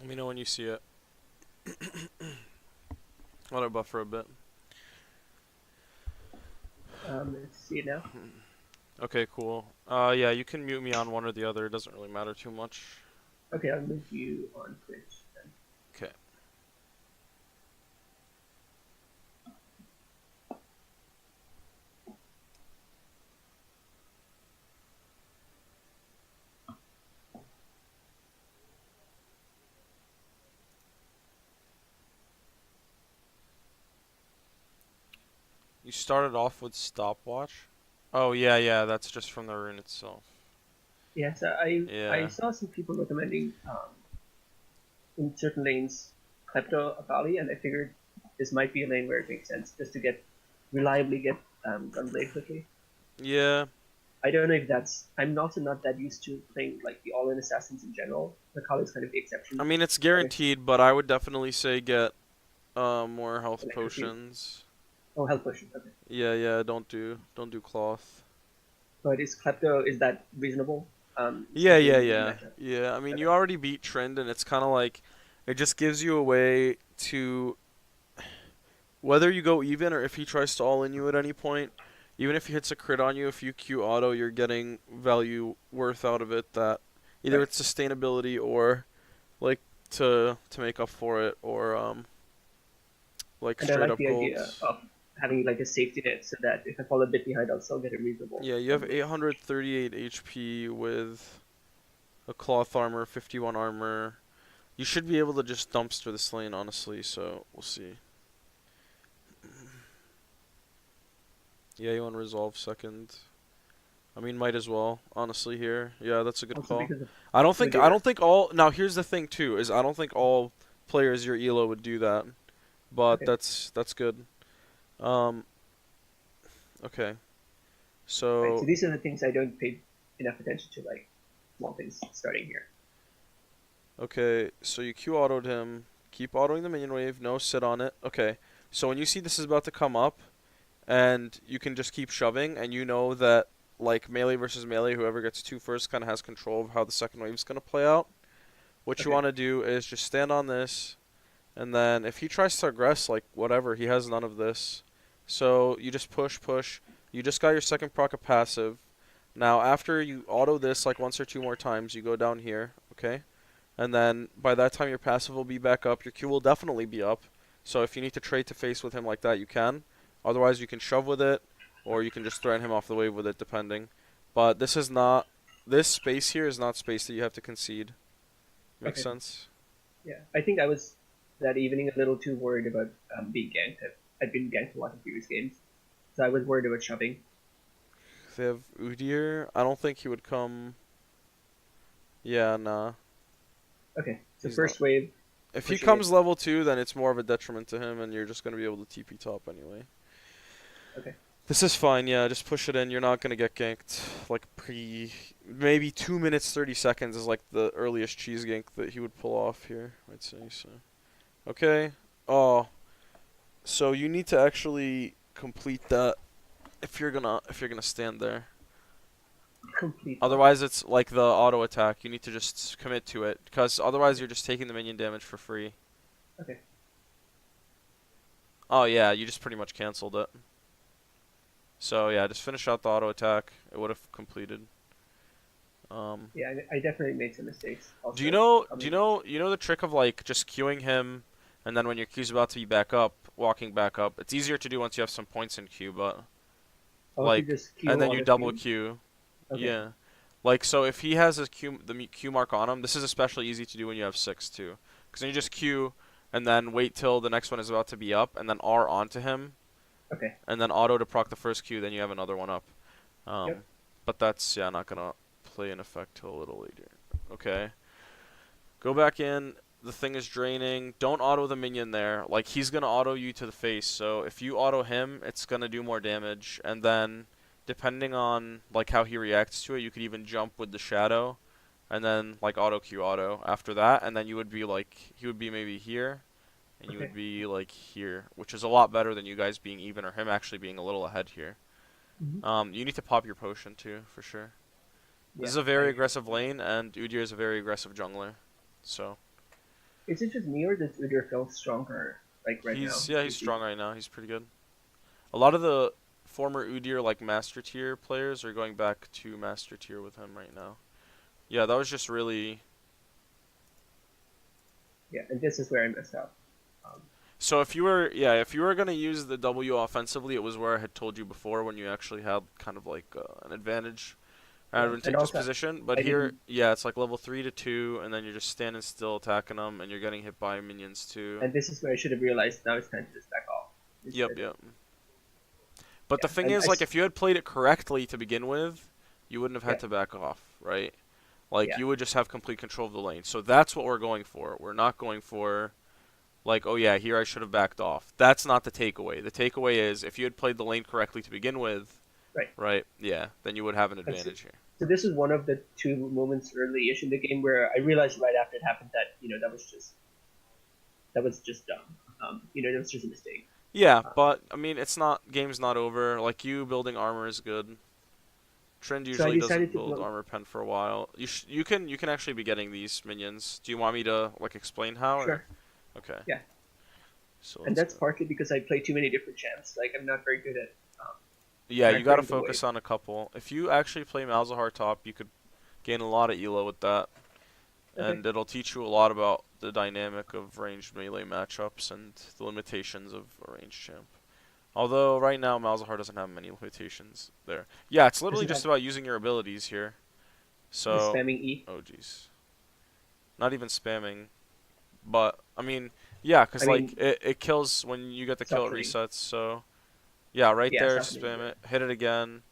Let me know when you see it. Let it buffer a bit. Let's see it now. Okay, cool. Yeah, you can mute me on one or the other. It doesn't really matter too much. Okay, I'll move you on Twitch then. Okay. You started off with stopwatch? Oh, yeah, yeah, that's just from the rune itself. Yes, I Yeah. saw some people recommending in certain lanes Klepto Akali, and I figured this might be a lane where it makes sense just to get reliably get Gunblade quickly. Yeah. I don't know if that's. I'm also not that used to playing like the all-in assassins in general. Akali is kind of the I exception. mean, it's But if guaranteed, but I would definitely say get more health electrocute, potions. oh health potion, okay. Yeah, yeah, don't do cloth. But is Klepto is that reasonable? Yeah, Especially yeah, in the yeah. matchup. Yeah, I mean, Okay, you already beat Trend, and it's kind of like it just gives you a way to whether you go even or if he tries to all in you at any point, even if he hits a crit on you, if you Q auto, you're getting value worth out of it that either right. it's sustainability or like to make up for it or like And I straight like up the gold. idea of having like a safety net so that if I fall a bit behind, I'll still get a reasonable Yeah, you have Gunblade. 838 HP with a cloth armor, 51 armor. You should be able to just dumpster this lane, honestly, so we'll see. Yeah, you want to resolve second. I mean, might as well, honestly. Here, yeah, that's a good Also call. because of I don't think I Udyr. don't think all. Now, here's the thing too: is I don't think all players your elo would do that, but Okay, that's good. Um, okay, right. So so these are the things I don't pay enough attention to, like small things starting here. okay, so you Q autoed him. Keep autoing the minion wave. No sit on it. Okay, so when you see this is about to come up, and you can just keep shoving, and you know that like melee versus melee, whoever gets two first kind of has control of how the second wave is gonna play out. What you Okay, want to do is just stand on this. And then if he tries to aggress, like whatever, he has none of this. So you just push, push. You just got your second proc of passive. Now after you auto this like once or two more times, you go down here, okay? And then by that time your passive will be back up. Your Q will definitely be up. So if you need to trade to face with him like that, you can. Otherwise you can shove with it, or you can just threaten him off the wave with it, depending. But this is not. This space here is not space that you have to concede. Makes okay, sense? yeah. I think I was that evening a little too worried about being ganked. I'd been ganked a lot in previous games, so I was worried about shoving. If they have Udyr, I don't think he would come. Yeah, nah, Okay, so he's not. first wave, If he pushing it. comes level 2, then it's more of a detriment to him, and you're just going to be able to TP top anyway. Okay, This is fine, yeah, just push it in. You're not going to get ganked. Like, maybe 2 minutes, 30 seconds is like the earliest cheese gank that he would pull off here, I'd say, so. Okay. Oh, so you need to actually complete that if you're gonna stand there. complete what? Otherwise, it's like the auto attack. You need to just commit to it, because otherwise you're just taking the minion damage for free. Okay, Oh yeah, you just pretty much canceled it. So yeah, just finish out the auto attack. It would have completed. Um, yeah, I definitely made some mistakes. do you Also, know? Do you coming. know? You know the trick of like just queuing him, and then when your queue's about to be back up, walking back up. It's easier to do once you have some points in queue, but Oh, to like, just and queue then all you the double queue. queue. Okay, Yeah. Like so, if he has the Q mark on him, this is especially easy to do when you have six too, because then you just queue, and then wait till the next one is about to be up, and then R onto him, okay, and then auto to proc the first queue, then you have another one up. yep. But that's yeah not gonna play in effect till a little later. Okay, go back in. The thing is draining. Don't auto the minion there. Like he's gonna auto you to the face. So if you auto him, it's gonna do more damage. And then depending on like how he reacts to it, you could even jump with the shadow, and then like auto Q auto after that, and then you would be like he would be maybe here, and you Okay, would be like here, which is a lot better than you guys being even or him actually being a little ahead here. hmm You need to pop your potion too, for sure. This yeah. is a very aggressive lane, and Udyr is a very aggressive jungler. So, Is it just me or does Udyr feel stronger like right now? He's strong right now. He's pretty good. A lot of the former Udyr like master tier players are going back to master tier with him right now. Yeah, that was just really. Yeah, and this is where I messed up. Um, So if you were gonna use the W offensively, it was where I had told you before when you actually had kind of like an yeah, and advantageous also position. But I here, didn't, yeah, it's like level 3 to 2, and then you're just standing still attacking them, and you're getting hit by minions too. and this is where I should have realized now it's time to just back off Yep, instead. yep. But the Yeah, thing and is, like, if you had played it correctly to begin with, you wouldn't have yeah, had to back off, right? Like, yeah, you would just have complete control of the lane. So that's what we're going for. We're not going for, like, oh yeah, here I should have backed off. That's not the takeaway. The takeaway is if you had played the lane correctly to begin with, right. right? Yeah, then you would have an And so, advantage here. so this is one of the two moments early-ish in the game where I realized right after it happened that that was just dumb. That was just a mistake. Yeah, Um, but I mean, it's not game's not over. Like you building armor is good. Trend so I usually decided doesn't to build build. armor pen for a while. You can actually be getting these minions. Do you want me to like explain how or Sure. okay? Yeah, So and let's that's go. partly because I play too many different champs. Like I'm not very good at Yeah, you gotta macroing the wave. focus on a couple. If you actually play Malzahar top, you could gain a lot of elo with that, Okay. and it'll teach you a lot about the dynamic of ranged melee matchups and the limitations of a ranged champ. Although right now Malzahar doesn't have many limitations there. Yeah, it's Does literally it just have about using your abilities here. the So, spamming E? oh jeez, not even spamming, but I mean, yeah, I 'cause like mean, it kills when you get the kill, it suffering. resets. So yeah, right Yeah, there, suffering. spam Yeah. it, hit it again.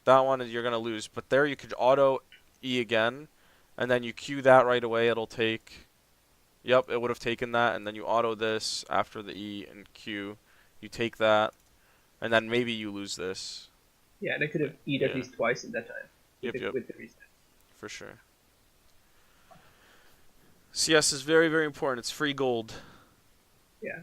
That one you're gonna lose, but there you could auto E again, and then you Q that right away. It'll take. Yep, it would have taken that, and then you auto this after the E and Q. You take that, and then maybe you lose this. Yeah, and I could have E'd at Yeah. least twice in that time Yep, yep, with the reset. for sure. CS is very, very important. It's free gold. Yeah.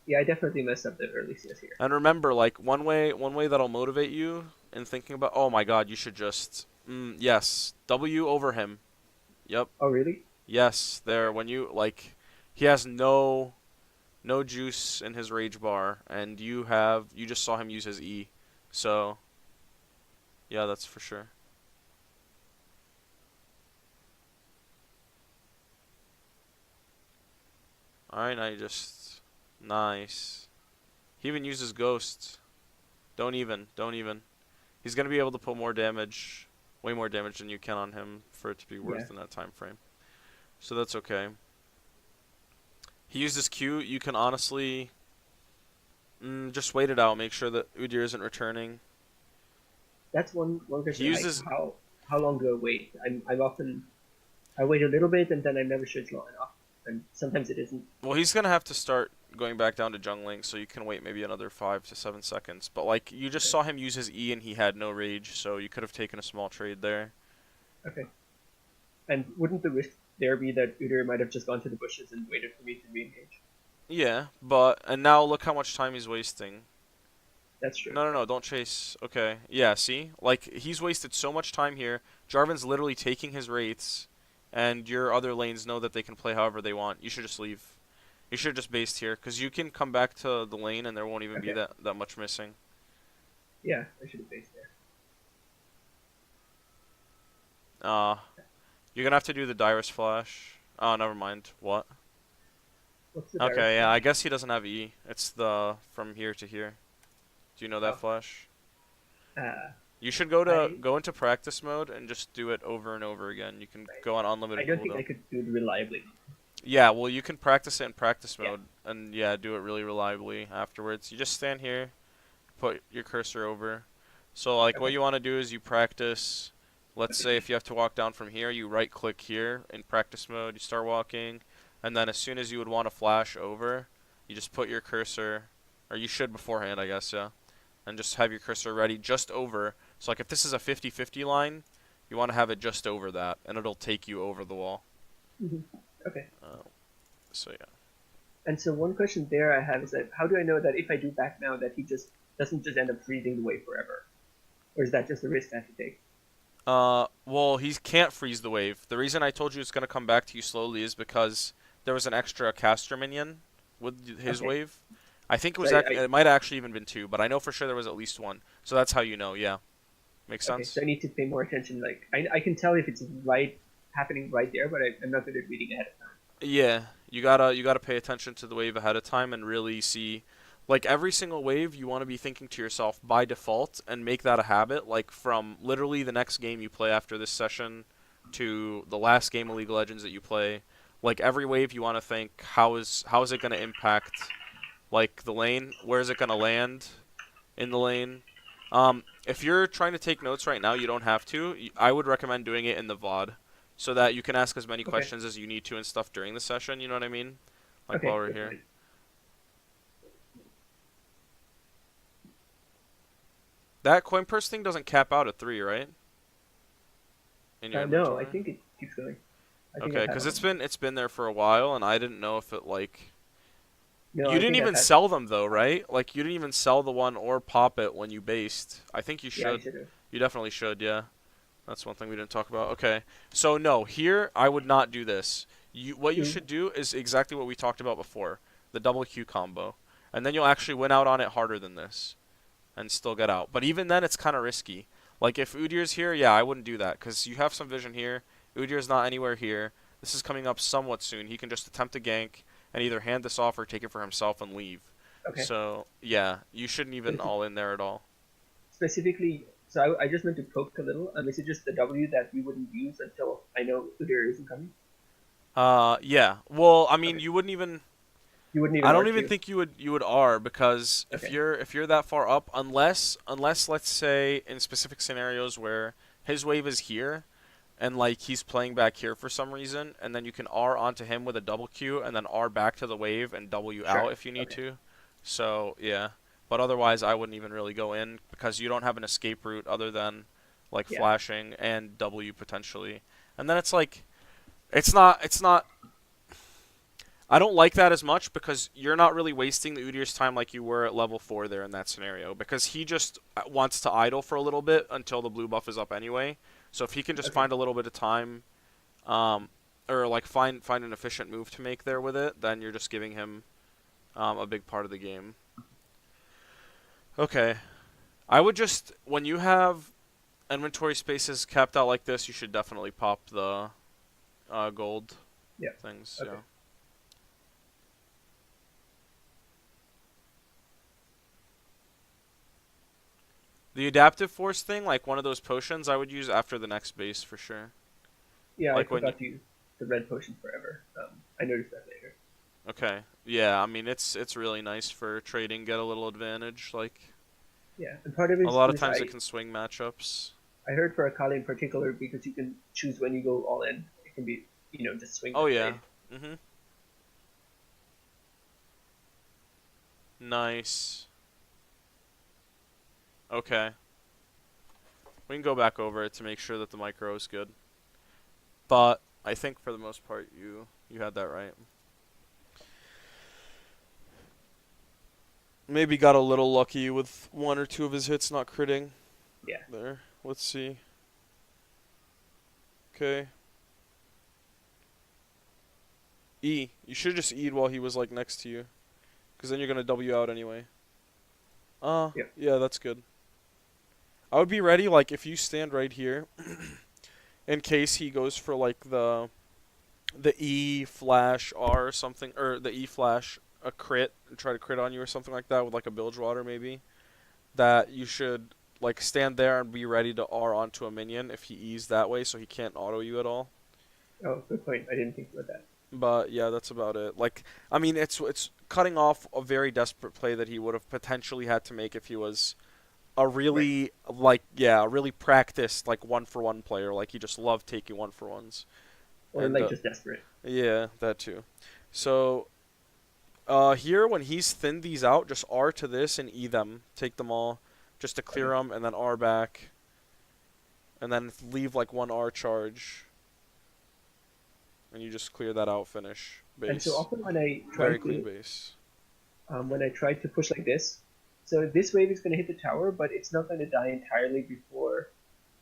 Yeah, I definitely messed up the early CS here. And remember, like one way that'll motivate you in thinking about, oh my God, you should just, yes, W over him. Yep, Oh, really? yes, there. Okay. When you like, he has no juice in his rage bar, and you just saw him use his E, so yeah, that's for sure. All right, now you just nice. He even uses ghost. Don't even. He's gonna be able to put more damage, way more damage than you can on him for it to be Yeah. worth in that time frame. So that's okay. He used his Q. You can honestly just wait it out. Make sure that Udyr isn't returning. That's one He question. Like uses. how long do I wait? I'm often I wait a little bit and then I'm never sure it's long enough. And sometimes it isn't. Well, he's gonna have to start going back down to jungling, so you can wait maybe another 5 to 7 seconds. But like you just Okay. saw him use his E and he had no rage, so you could have taken a small trade there. Okay. And wouldn't the risk there be that Udyr might have just gone to the bushes and waited for me to re-engage? Yeah, but and now look how much time he's wasting. That's true. No, no, no, don't chase. Okay. Yeah, see? Like, he's wasted so much time here. Jarvan's literally taking his wraiths, and your other lanes know that they can play however they want. You should just leave. You should have just based here, because you can come back to the lane and there won't even be Okay. that much missing. Yeah, I should have based there. Uh, you're gonna have to do the Dyrus flash. Oh, never mind. What? What's the direct Okay, yeah, I flash? guess he doesn't have E. It's the from here to here. Do you know that Oh. flash? Uh, You should I go into practice mode and just do it over and over again. You can go on I unlimited don't think I cooldown. could do it reliably. Yeah, well, you can practice it in practice Yeah. mode, and yeah, do it really reliably afterwards. You just stand here, put your cursor over. So, like, what Okay. you want to do is you practice. Let's say if you have to walk down from here, you right click here in practice mode, you start walking, and then as soon as you would want to flash over, you just put your cursor, or you should beforehand, I guess, yeah, and just have your cursor ready just over. So, like, if this is a 50-50 line, you want to have it just over that, and it'll take you over the wall. Hmm. Okay. Uh, so, yeah. And so one question there I have is that how do I know that if I do back now that he just doesn't just end up freezing the wave forever, or is that just a risk I have to take? Well, he can't freeze the wave. The reason I told you it's gonna come back to you slowly is because there was an extra caster minion with his Okay. wave. I think it So was it might have actually even been two, but I know for sure there was at least one. So that's how you know. Yeah, makes okay, so sense. I need to pay more attention. Like I can tell if it's right happening right there, but I'm not good at reading ahead of time. Yeah, you gotta pay attention to the wave ahead of time and really see, like every single wave you want to be thinking to yourself by default and make that a habit. Like from literally the next game you play after this session to the last game of League of Legends that you play, like every wave you want to think how is it gonna impact like the lane? Where is it gonna land in the lane? If you're trying to take notes right now, you don't have to. I would recommend doing it in the VOD so that you can ask as many Okay. questions as you need to and stuff during the session, you know what I mean? Like while Okay. we're Good here. point. That coin purse thing doesn't cap out at 3, right? In your No, I inventory? think it keeps going. I think Okay, I've had cuz one. it's been there for a while and I didn't know if it like No, you I didn't think I've even had. sell them though, right? Like you didn't even sell the one or pop it when you based. I think you Yeah, I should. should have. You definitely should, yeah. That's one thing we didn't talk about. Okay. So no, here I would not do this. What you Mm, should do is exactly what we talked about before, the double Q combo. And then you'll actually win out on it harder than this and still get out. But even then it's kind of risky. Like if Udyr's here, yeah, I wouldn't do that cuz you have some vision here. Udyr's not anywhere here. This is coming up somewhat soon. He can just attempt to gank and either hand this off or take it for himself and leave. okay. So, yeah, you shouldn't But even it's all in there at all. specifically, so I just meant to poke a little. Is it just the W that you wouldn't use until I know Udyr isn't coming? Yeah. Well, I mean, Okay. you wouldn't even You wouldn't even I don't even R2. think you would R because Okay. if you're that far up, unless let's say in specific scenarios where his wave is here and like he's playing back here for some reason, and then you can R onto him with a double Q and then R back to the wave and W Sure. out if you need Okay. to. So yeah, but otherwise I wouldn't even really go in because you don't have an escape route other than like Yeah. flashing and W potentially, and then it's like it's not I don't like that as much because you're not really wasting the Udyr's time like you were at level 4 there in that scenario because he just wants to idle for a little bit until the blue buff is up anyway. So if he can just Okay. find a little bit of time um, or like find an efficient move to make there with it, then you're just giving him a big part of the game. Okay. I would just when you have inventory spaces capped out like this, you should definitely pop the gold Yeah. things, Okay. yeah. The adaptive force thing, like one of those potions, I would use after the next base for sure. Yeah, I Like when you, forgot to use the red potion forever. I noticed that later. okay, yeah, I mean it's really nice for trading, get a little advantage. Like Yeah, and part of it a is lot of because times it can swing matchups. I heard for Akali in particular because you can choose when you go all in. It can be just swing Oh the yeah, trade. nice. Okay, we can go back over it to make sure that the micro is good. But I think for the most part you had that right. Maybe got a little lucky with one or two of his hits not critting Yeah. there. Let's see. Okay. E. You should have just E'd while he was like next to you, because then you're gonna W out anyway. Yep. Yeah, that's good. I would be ready like if you stand right here, in case he goes for like the E flash R or something, or the E flash a crit and try to crit on you or something like that with like a bilge water maybe. That you should like stand there and be ready to R onto a minion if he E's that way, so he can't auto you at all. Oh, good point. I didn't think about that. But yeah, that's about it. Like, I mean, it's cutting off a very desperate play that he would have potentially had to make if he was a Right. really like yeah, a really practiced like one for one player. Like he just loved taking one for ones. Or And like just desperate. yeah, that too. So here when he's thinned these out, just R to this and E them, take them all, just to clear Okay. them, and then R back, and then leave like one R charge, and you just clear that out. Finish And so base. often when I try Very clean to base. push like this, so this wave is going to hit the tower, but it's not going to die entirely before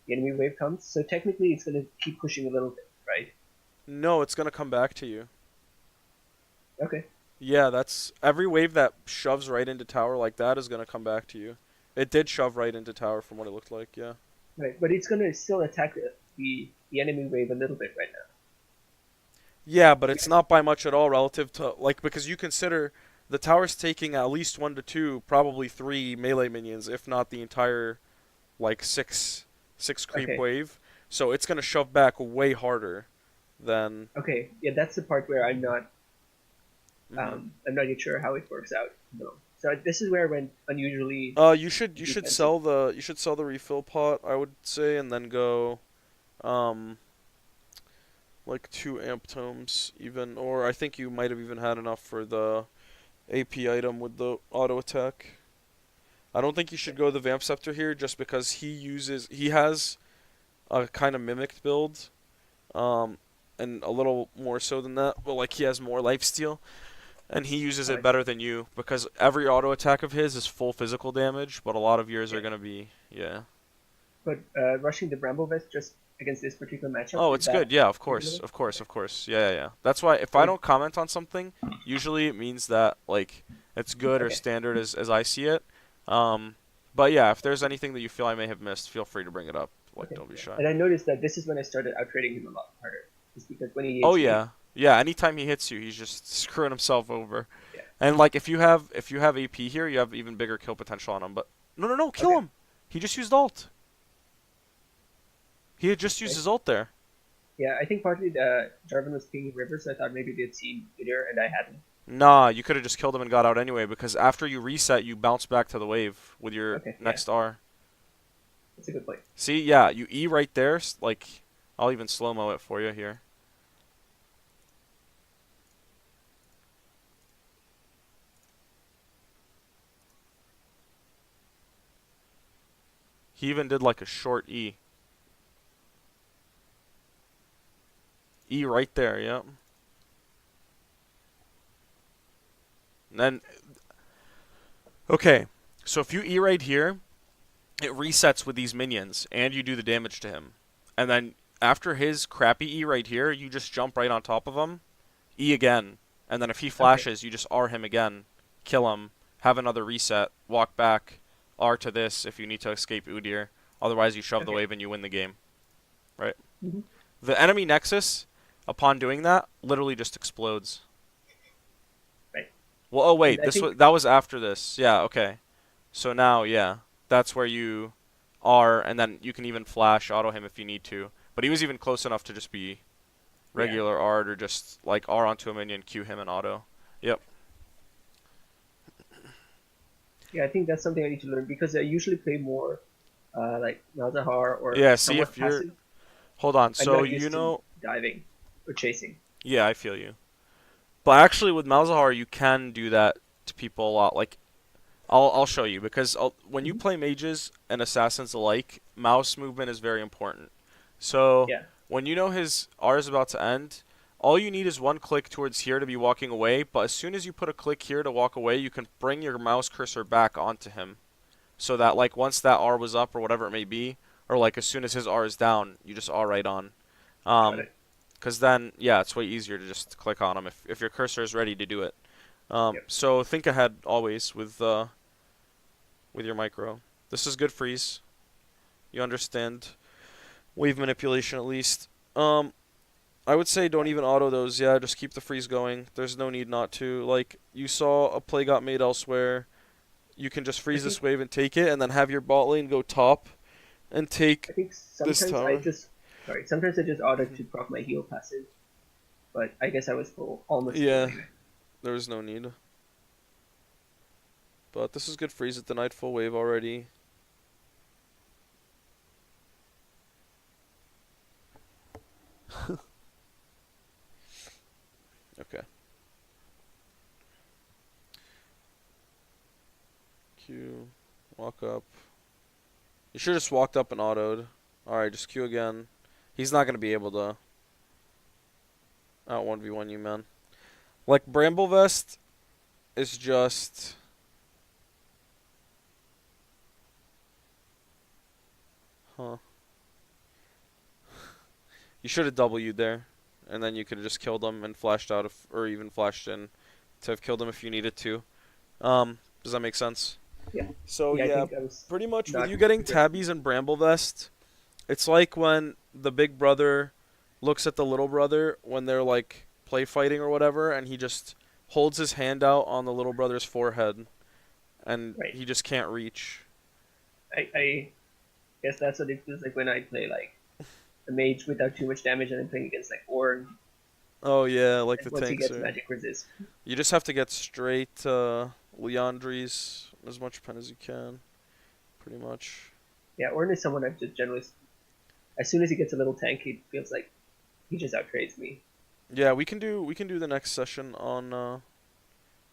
the enemy wave comes. So technically, it's going to keep pushing a little bit, right? No, it's gonna come back to you. Okay, Yeah, that's every wave that shoves right into tower like that is gonna come back to you. It did shove right into tower from what it looked like, yeah. right. But it's going to still attack the enemy wave a little bit right now. Yeah, but it's Because, not by much at all relative to like because you consider the tower's taking at least 1 to 2, probably 3 melee minions, if not the entire like six creep okay, wave. So it's gonna shove back way harder than. okay, yeah, that's the part where Mhm. I'm not yet sure how it works out. No. So this is where I went unusually You should defensive. sell the refill pot, I would say, and then go um like 2 amp tomes even, or I think you might have even had enough for the AP item with the auto attack. I don't think you should go the Vamp Scepter here just because he has a kind of mimicked build, um, and a little more so than that, but like he has more lifesteal, and he uses it I better see. than you because every auto attack of his is full physical damage, but a lot of yours Yeah. are gonna be yeah. But rushing the Bramble Vest just against this particular matchup, Oh, is it's good. that Yeah, of course, reasonable? of course, Okay. of course. Yeah, yeah, yeah. That's why if I So, don't comment on something, usually it means that like it's good or okay. standard as I see it. Um, but yeah, if there's anything that you feel I may have missed, feel free to bring it up. Like, Okay. don't be Yeah. shy. And I noticed that this is when I started out trading him a lot harder. Just because when he Oh hits me, yeah, yeah. Anytime he hits you, he's just screwing himself over. yeah. And like if you have AP here, you have even bigger kill potential on him. But no, no, no, kill Okay. him. He just used ult. He had just used Okay. his ult there. Yeah, I think partly Jarvan was pinging River, so I thought maybe they'd seen earlier and I hadn't. Nah, you could have just killed him and got out anyway because after you reset, you bounce back to the wave with your Okay, yeah, next R. that's a good point. See, yeah, you E right there. Like, I'll even slow mo it for you here. He even did like a short E. E right there, yep. And then, okay, so if you E right here, it resets with these minions, and you do the damage to him. And then after his crappy E right here, you just jump right on top of him, E again, and then if he Okay, flashes, you just R him again, kill him, have another reset, walk back, R to this if you need to escape Udyr. Otherwise, you shove the okay. wave and you win the game, right? Hmm. The enemy Nexus, upon doing that, literally just explodes. Right. Well, oh And wait, I this think, was that was after this. Yeah, okay. So now, yeah, that's where you are, and then you can even flash auto him if you need to. But he was even close enough to just be yeah, regular R or just like R onto a minion, Q him and auto. Yep. yeah, I think that's something I need to learn because I usually play more like Malzahar or Yeah. See somewhat if you're. passive. Hold on. I'm So not you used to know. diving or chasing. Yeah, I feel you. But actually, with Malzahar, you can do that to people a lot. Like I'll show you because when you Hmm. play mages and assassins alike, mouse movement is very important. So Yeah, when you know his R is about to end, all you need is one click towards here to be walking away. But as soon as you put a click here to walk away, you can bring your mouse cursor back onto him, so that like once that R was up or whatever it may be, or like as soon as his R is down, you just R right on. got Um, it. because then yeah, it's way easier to just click on him if your cursor is ready to do it. Yep. So think ahead always with your micro. This is good freeze. You understand wave manipulation at least. I would say don't even auto those. Yeah, just keep the freeze going. There's no need not to. Like you saw a play got made elsewhere. You can just I freeze this think wave and take it, and then have your bot lane go top and take I think this sometimes I tower. just sorry, sometimes I just auto to proc my heal passive, but I guess I was full, almost full Yeah, anyway. there was no need. But this is good freeze at the nightfall wave already. Okay. Q. Walk up. You should have just walked up and autoed. Alright, just Q again. He's not going to be able to out 1v1 you, man. Like, Bramble Vest is just. Huh. You should have W'd there, and then you could have just killed him and flashed out, if, or even flashed in to have killed him if you needed to. Does that make sense? Yeah, So yeah. I yeah, think I was pretty much with not you getting prepared. tabbies and bramble vest, it's like when the big brother looks at the little brother when they're like play fighting or whatever, and he just holds his hand out on the little brother's forehead, and Right. he just can't reach. I guess that's what it feels like when I play like a mage without too much damage and I'm playing against like Ornn, Oh yeah, like and the once he tanks gets are. magic resist. You just have to get straight Leandries as much pen as you can, pretty much. Yeah, Ornn is someone I've just generally. As soon as he gets a little tank, he feels like he just outtrades me. Yeah, we can do the next session on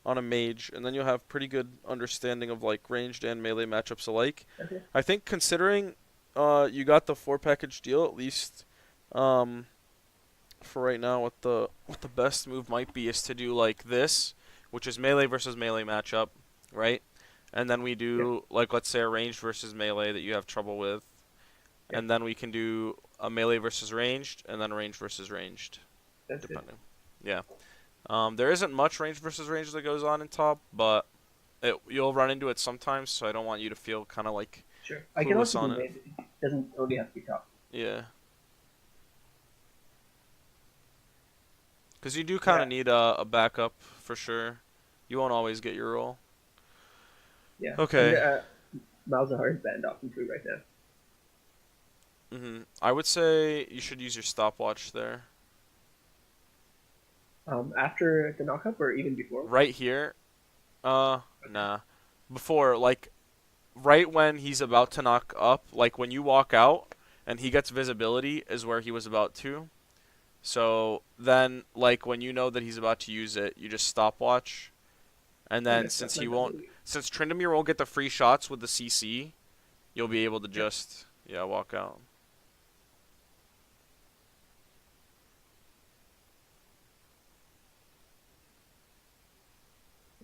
a mage, and then you'll have pretty good understanding of like ranged and melee matchups alike. Okay. I think considering you got the 4 package deal at least, um for right now, what the best move might be is to do like this, which is melee versus melee matchup, right? And then we Yep. do like, let's say, a ranged versus melee that you have trouble with, Yep. and then we can do a melee versus ranged, and then range versus ranged, That's good. depending. Yeah. There isn't much range versus range that goes on in top, but you'll run into it sometimes, so I don't want you to feel kind of like Sure. I can clueless also do on it. mid. It doesn't only have to be top. Yeah. Because you do kind Yeah. of need a backup for sure. You won't always get your roll. Yeah. And Okay. Malzahar is banned often too right now. I would say you should use your stopwatch there. After the knockup or even before? Right here. Okay. Nah. Before, like, right when he's about to knock up, like when you walk out and he gets visibility is where he was about to. So then, like, when you know that he's about to use it, you just stopwatch. And I'm then gonna set since my he won't, W. since Tryndamere won't get the free shots with the CC, you'll be able to Yep. just, yeah, walk out.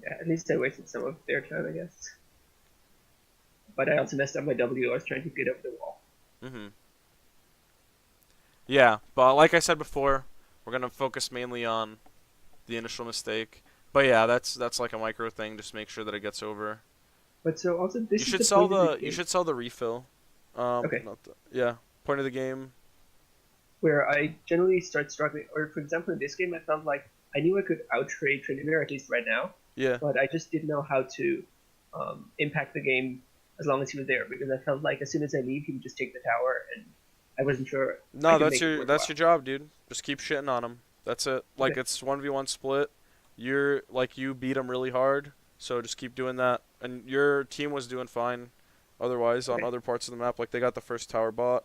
Yeah. At least I wasted some of their time, I guess. But I also messed up my W. I was trying to get over the wall. hmm Yeah, but like I said before, we're gonna focus mainly on the initial mistake. But yeah, that's like a micro thing. Just make sure that it gets over. But so also, You this is should the sell point of the the game. refill. Okay. Not the yeah. Point of the game. Where I generally start struggling, or for example, in this game, I felt like I knew I could outtrade Trinidad at least right now, Yeah. but I just didn't know how to impact the game as long as he was there because I felt like as soon as I leave, he would just take the tower, and I wasn't sure I No, could make it that's worthwhile. your job, dude. Just keep shitting on him. That's it. Like Okay, it's 1v1 split. You're like you beat him really hard, so just keep doing that. And your team was doing fine otherwise on okay. other parts of the map. Like they got the first tower bought.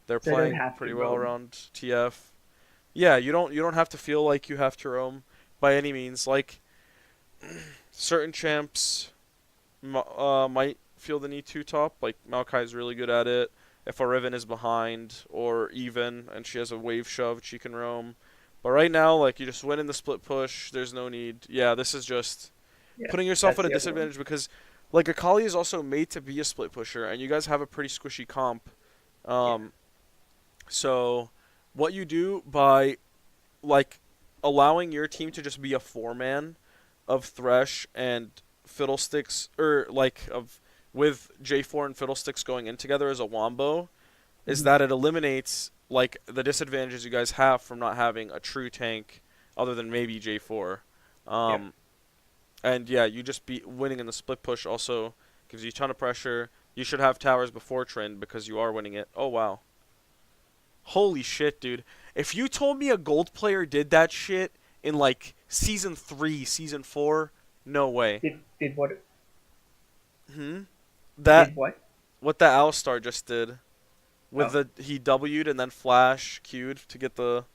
They're So I don't playing have to pretty well roam. around TF. Yeah, you don't have to feel like you have to roam by any means. Like certain champs might feel the need to top. Like Maokai's really good at it. If a Riven is behind or even and she has a wave shove, she can roam. But right now, like you just win in the split push. There's no need. Yeah, this is just Yeah, putting yourself that's at a the other one. disadvantage because like Akali is also made to be a split pusher, and you guys have a pretty squishy comp. Yeah, Um, so what you do by like allowing your team to just be a 4 man of Thresh and Fiddlesticks, or like of with J4 and Fiddlesticks going in together as a wombo, is hmm that it eliminates like the disadvantages you guys have from not having a true tank other than maybe J4. yeah. Um, and yeah, you just be winning in the split push also gives you a ton of pressure. You should have towers before trend because you are winning it. Oh wow. Holy shit, dude. If you told me a gold player did that shit in like season 3, season 4, no way. Did what? Hmm? That Did what? what that Alistar just did with Oh, the he W'd and then flash Q'd to get the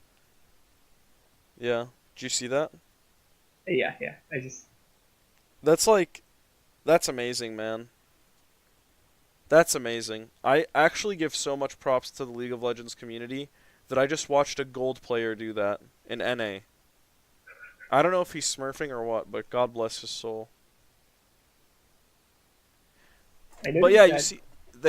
yeah. Did you see that? yeah, yeah. I just That's like that's amazing, man. That's amazing. I actually give so much props to the League of Legends community that I just watched a gold player do that in NA. I don't know if he's smurfing or what, but God bless his soul. I But yeah, noticed you that. see,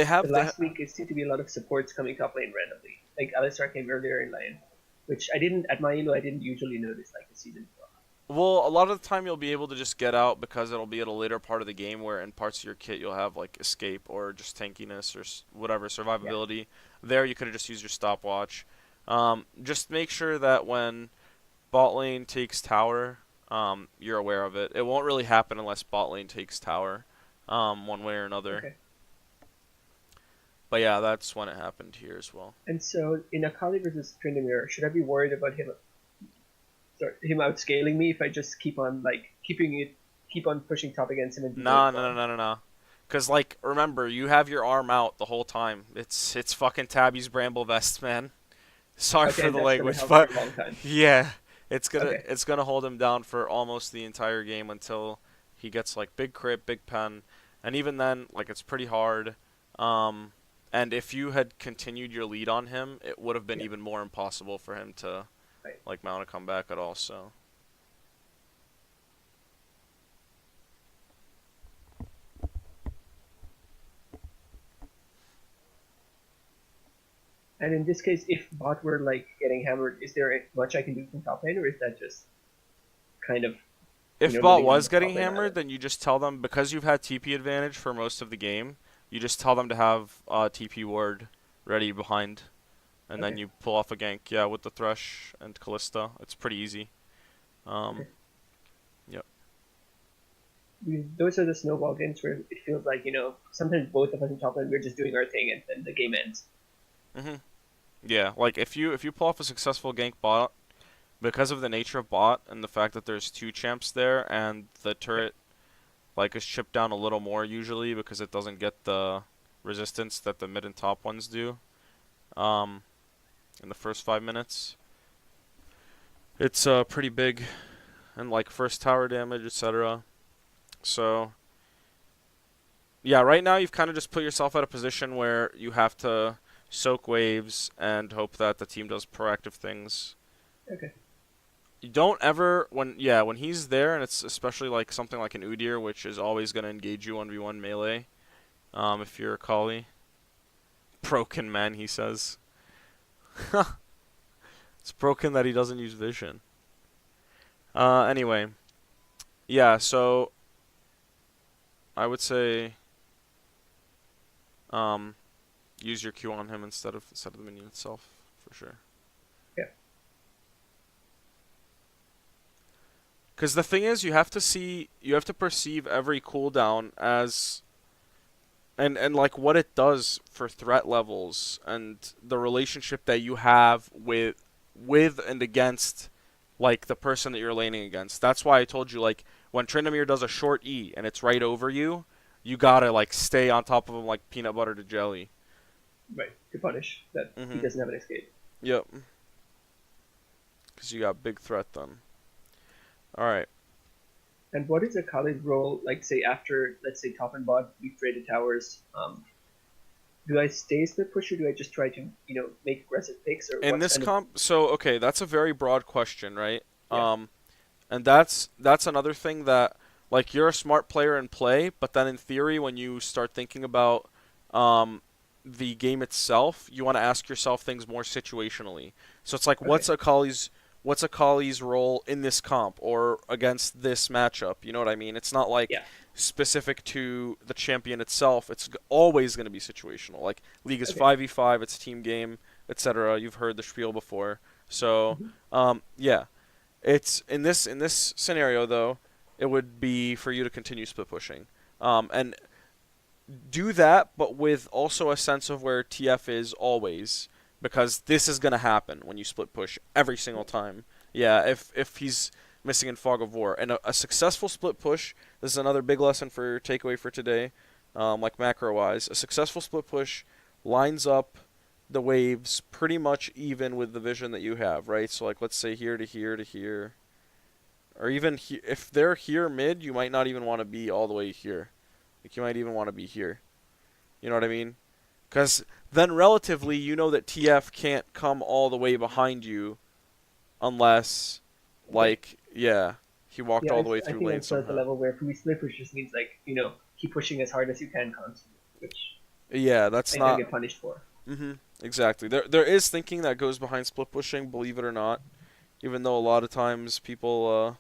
have the last week it seemed to be a lot of supports coming top lane randomly. Like Alistar came earlier in lane, which I didn't at my elo I didn't usually notice like the season 4. well, a lot of the time you'll be able to just get out because it'll be at a later part of the game where in parts of your kit you'll have like escape or just tankiness or whatever Yeah. survivability. There you could have just used your stopwatch. Just make sure that when bot lane takes tower, you're aware of it. It won't really happen unless bot lane takes tower, one way or another. Okay. But yeah, that's when it happened here as well. And so in Akali versus Tryndamere, should I be worried about him outscaling me if I just keep on like keep on pushing top against him and No, delaying no, no, bottom? no, no, no. Cause like remember, you have your arm out the whole time. It's fucking Tabby's Bramble Vest, man. Sorry Okay, for and the that's gonna language, help for but a long time. yeah, Okay. it's gonna hold him down for almost the entire game until he gets like big crit, big pen, and even then, like it's pretty hard. Um, and if you had continued your lead on him, it would have been Yeah. even more impossible for him to Right. like mount a comeback at all. So And in this case, if bot were like getting hammered, is there much I can do from top lane, or is that just kind of if bot living on was the getting top lane hammered, island? then you just tell them because you've had TP advantage for most of the game. You just tell them to have TP ward ready behind, and then Okay. you pull off a gank. Yeah, with the Thresh and Callista, it's pretty easy. Um, Okay. yep. Those are the snowball games where it feels like sometimes both of us in top lane we're just doing our thing and then the game ends. Mhm. Yeah, like if you pull off a successful gank bot because of the nature of bot and the fact that there's two champs there and the Yeah. turret like is chipped down a little more usually because it doesn't get the resistance that the mid and top ones do. Um, in the first 5 minutes, it's pretty big and like first tower damage, etc. So yeah, right now you've kind of just put yourself at a position where you have to soak waves and hope that the team does proactive things. Okay. You don't ever when he's there and it's especially like something like an Udyr which is always gonna engage you 1v1 melee. If you're Akali, broken man, he says. It's broken that he doesn't use vision. Anyway, yeah. So I would say um, use your Q on him instead of the minion itself for sure. Yeah. Because the thing is, you have to perceive every cooldown as and like what it does for threat levels and the relationship that you have with and against like the person that you're laning against. That's why I told you like when Tryndamere does a short E and it's right over you, you gotta like stay on top of him like peanut butter to jelly. Right. To punish that he Mhm. doesn't have an escape. Yep. Because you got big threat then. All right. And what is Akali's role, like, say, after, let's say, top and bot, we've traded towers? Do I stay split push, or do I just try to, make aggressive picks, or In what's this kind of, comp, so okay, that's a very broad question, right? yeah, And that's another thing that like you're a smart player in play, but then in theory, when you start thinking about um, the game itself, you want to ask yourself things more situationally. So it's like, okay, what's Akali's role in this comp or against this matchup? You know what I mean? It's not like yeah, specific to the champion itself. It's always going to be situational. Like League is okay, 5v5, it's a team game, etc. You've heard the spiel before. So hmm, yeah, it's in this scenario though, it would be for you to continue split pushing, and do that, but with also a sense of where TF is always, because this is gonna happen when you split push every single time. Yeah, if he's missing in Fog of War and a successful split push, this is another big lesson for your takeaway for today. Like macro wise, a successful split push lines up the waves pretty much even with the vision that you have, right? So like let's say here to here to here, or even if they're here mid, you might not even want to be all the way here. Like you might even want to be here. You know what I mean? Because then relatively, you know that TF can't come all the way behind you unless, okay. like, yeah, he walked Yeah, all the way I through think lane I'm still at the somehow. level where for me split push just means like, keep pushing as hard as you can constantly, which, Yeah, that's I can not. get punished for. Exactly. There is thinking that goes behind split pushing, believe it or not. Even though a lot of times people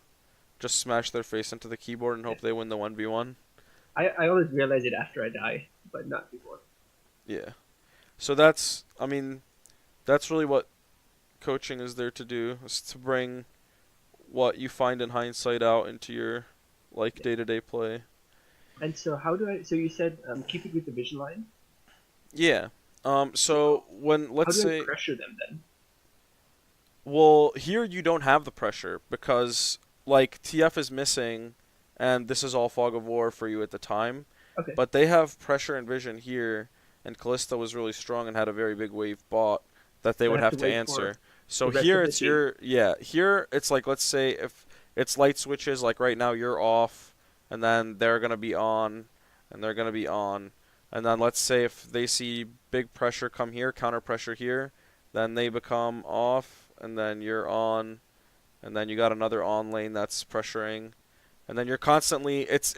just smash their face into the keyboard and Yeah. hope they win the 1v1. I always realize it after I die, but not before. Yeah. So that's, I mean, that's really what coaching is there to do, is to bring what you find in hindsight out into your like Yeah. day-to-day play. And so how do I? So you said keep it with the vision line. Yeah. So So when how let's do I say, pressure them then? well, here you don't have the pressure because like TF is missing, and this is all fog of war for you at the time, Okay, but they have pressure and vision here, and Callista was really strong and had a very big wave bot that they so I would have have to to wait for answer. So the rest here of the it's team. your, yeah, here it's like, let's say if it's light switches, like right now you're off, and then they're gonna be on, and they're gonna be on, and then let's say if they see big pressure come here, counter pressure here, then they become off, and then you're on, and then you got another on lane that's pressuring, and then you're constantly, it's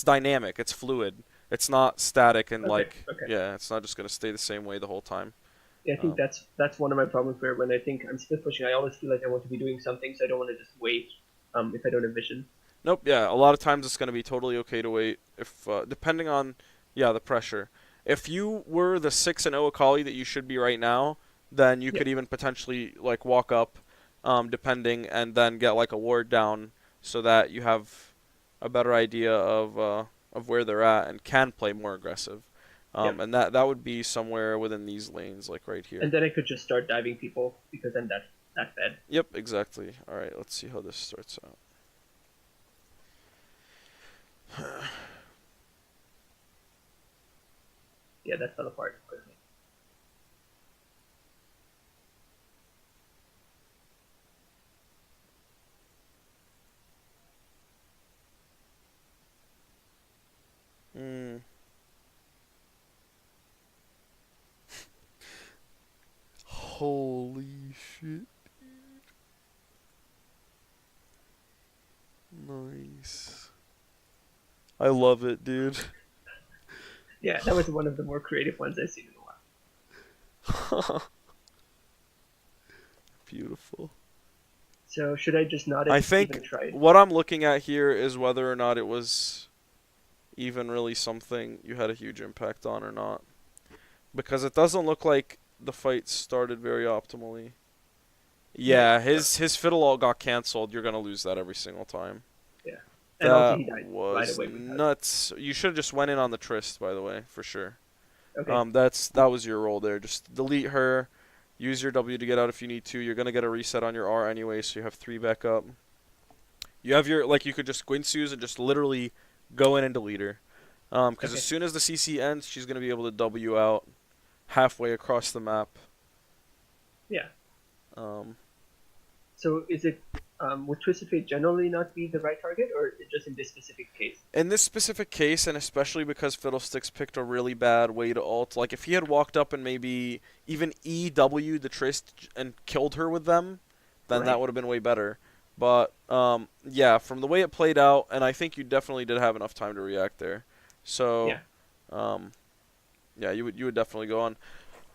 dynamic, it's fluid, it's not static, and Okay, like, okay. yeah, it's not just gonna stay the same way the whole time. Yeah, I think um, that's one of my problems where when I think I'm split pushing, I always feel like I want to be doing something, so I don't want to just wait. If I don't have vision. nope, yeah, a lot of times it's gonna be totally okay to wait if depending on, yeah, the pressure. If you were the 6-0 Akali that you should be right now, then you Yeah, could even potentially like walk up, depending, and then get like a ward down so that you have a better idea of where they're at and can play more aggressive. yeah. And that would be somewhere within these lanes, like right And here. then I could just start diving people because I'm that bad. Yep, exactly. All right, let's see how this starts out. Yeah, that fell apart quickly. Mm. Holy shit. Nice. I love it, dude. Yeah, that was one of the more creative ones I've seen in a while. Beautiful. So should I just not I even think try it? what I'm looking at here is whether or not it was even really something you had a huge impact on or not. Because it doesn't look like the fight started very optimally. Yeah, Yeah, no, his fiddle all got canceled. You're gonna lose that every single time. yeah. And also he That died right was away without. nuts. You should have just went in on the Trist, by the way, for sure. Okay, That was your role there. Just delete her, use your W to get out if you need to. You're gonna get a reset on your R anyway, so you have 3 back up. You have your, like, you could just Guinsoo's and just literally go in and delete her. Because as okay. soon as the CC ends, she's gonna be able to W out halfway across the map. Yeah. Um, So is it would Twisted Fate generally not be the right target, or just in this specific case? in this specific case, and especially because Fiddlesticks picked a really bad way to ult, like if he had walked up and maybe even EW the Trist and killed her with them, then that Right. would have been way better. But yeah, from the way it played out, and I think you definitely did have enough time to react there. So, Yeah. um, yeah, you would definitely go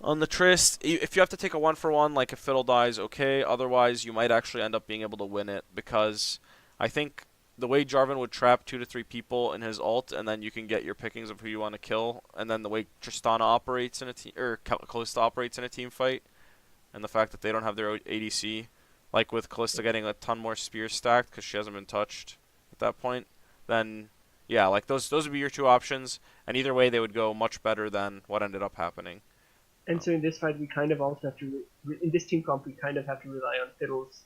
on the Trist. If you have to take a 1-for-1, like if Fiddle dies, okay. Otherwise, you might actually end up being able to win it because I think the way Jarvan would trap 2 to 3 people in his ult, and then you can get your pickings of who you want to kill, and then the way Tristana operates in a team, or Kalista operates in a team fight, and the fact that they don't have their ADC, like with Kalista getting a ton more spears stacked because she hasn't been touched at that point, then yeah, like those would be your 2 options, and either way they would go much better than what ended up happening. And so in this fight, we kind of also have to in this team comp, we kind of have to rely on Fiddle's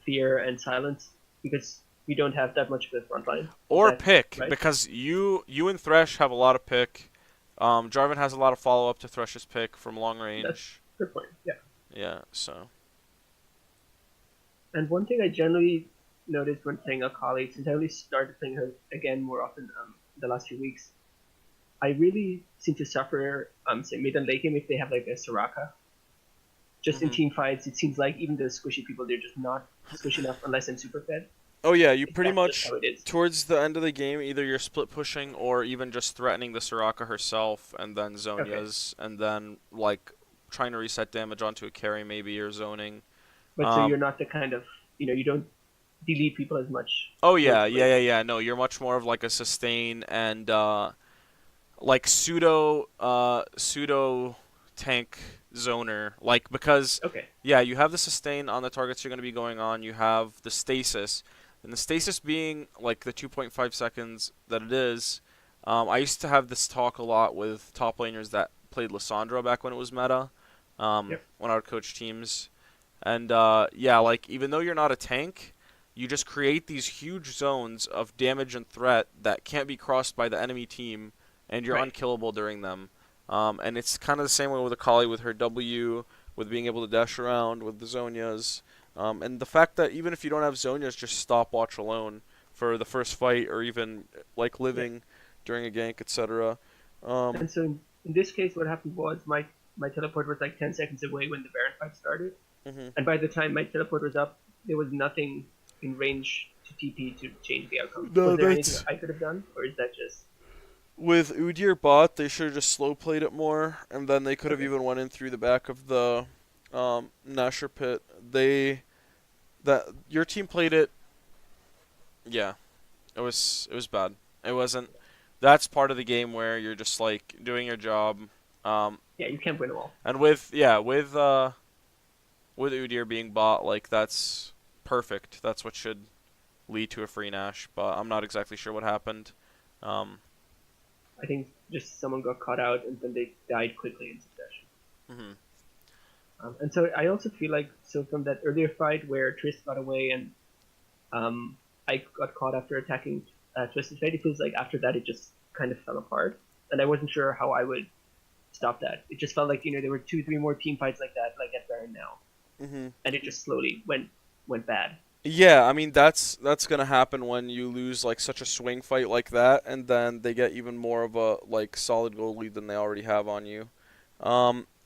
fear and silence because we don't have that much of a front line. Is Or that pick, right? because you and Thresh have a lot of pick. Jarvan has a lot of follow up to Thresh's pick from long That's range. a good point. Yeah. Yeah, so. And one thing I generally noticed when playing Akali, since I only started playing her again more often the last few weeks, I really seem to suffer, say, mid and late game if they have like a Soraka. Just in Hmm. team fights, it seems like even the squishy people, they're just not squishy enough unless I'm super fed. Oh yeah, you Is pretty that just much how it is? towards the end of the game either you're split pushing or even just threatening the Soraka herself and then Okay, Zhonya's and then like trying to reset damage onto a carry maybe or zoning. but so Um you're not the kind of you don't delete people as much oh towards yeah, the yeah, late yeah, game. yeah. No, you're much more of like a sustain and like pseudo tank zoner like because Okay, yeah, you have the sustain on the targets you're going to be going on, you have the stasis, and the stasis being like the 2.5 seconds that it is. I used to have this talk a lot with top laners that played Lissandra back when it was meta, yep, when I would coach teams. And yeah, like even though you're not a tank, you just create these huge zones of damage and threat that can't be crossed by the enemy team, and you're right. unkillable during them. And it's kind of the same way with Akali with her W, with being able to dash around, with the Zonias. And the fact that even if you don't have Zonias, just stopwatch alone for the first fight, or even like Yeah. living during a gank, etc. Um, And so in this case, what happened was my teleport was like 10 seconds away when the Baron fight started, mhm. and by the time my teleport was up, there was nothing in range to TP to change the outcome. Was No, there anything that's I could have done, or is that just with Udyr bot, they should have just slow played it more, and then they could have okay? even went in through the back of the Nashor pit. They that your team played it. Yeah, it was bad. It wasn't. That's part of the game where you're just like doing your job. Um, Yeah, you can't win them all. and with Udyr being bot, like that's perfect. That's what should lead to a free Nash. But I'm not exactly sure what happened. Um, I think just someone got caught out and then they died quickly in succession. mhm. And so I also feel like so from that earlier fight where Triss got away and I got caught after attacking Twisted Fate, it feels like after that it just kind of fell apart, and I wasn't sure how I would stop that. It just felt like there were two, three more team fights like that, like at Baron now, Mhm. and it just slowly went bad. Yeah, I mean that's gonna happen when you lose like such a swing fight like that, and then they get even more of a like solid goal lead than they already have on you.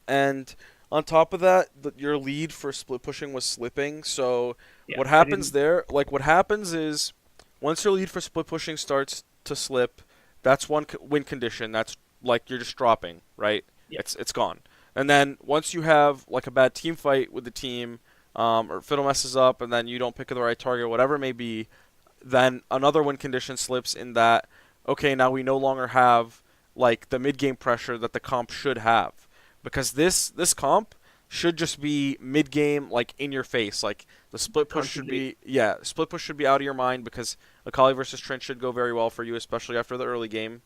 And on top of that, your lead for split pushing was slipping. So Yeah, what I happens didn't. there? Like what happens is once your lead for split pushing starts to slip, that's one win condition. That's like you're just dropping, right? Yeah, It's gone. And then once you have like a bad team fight with the team, or Fiddle messes up, and then you don't pick the right target, whatever it may be, then another win condition slips in that. Okay, now we no longer have like the mid game pressure that the comp should have, because this comp should just be mid game, like in your face. Like the split push should constantly. be, yeah, split push should be out of your mind because Akali versus Trent should go very well for you, especially after the early game.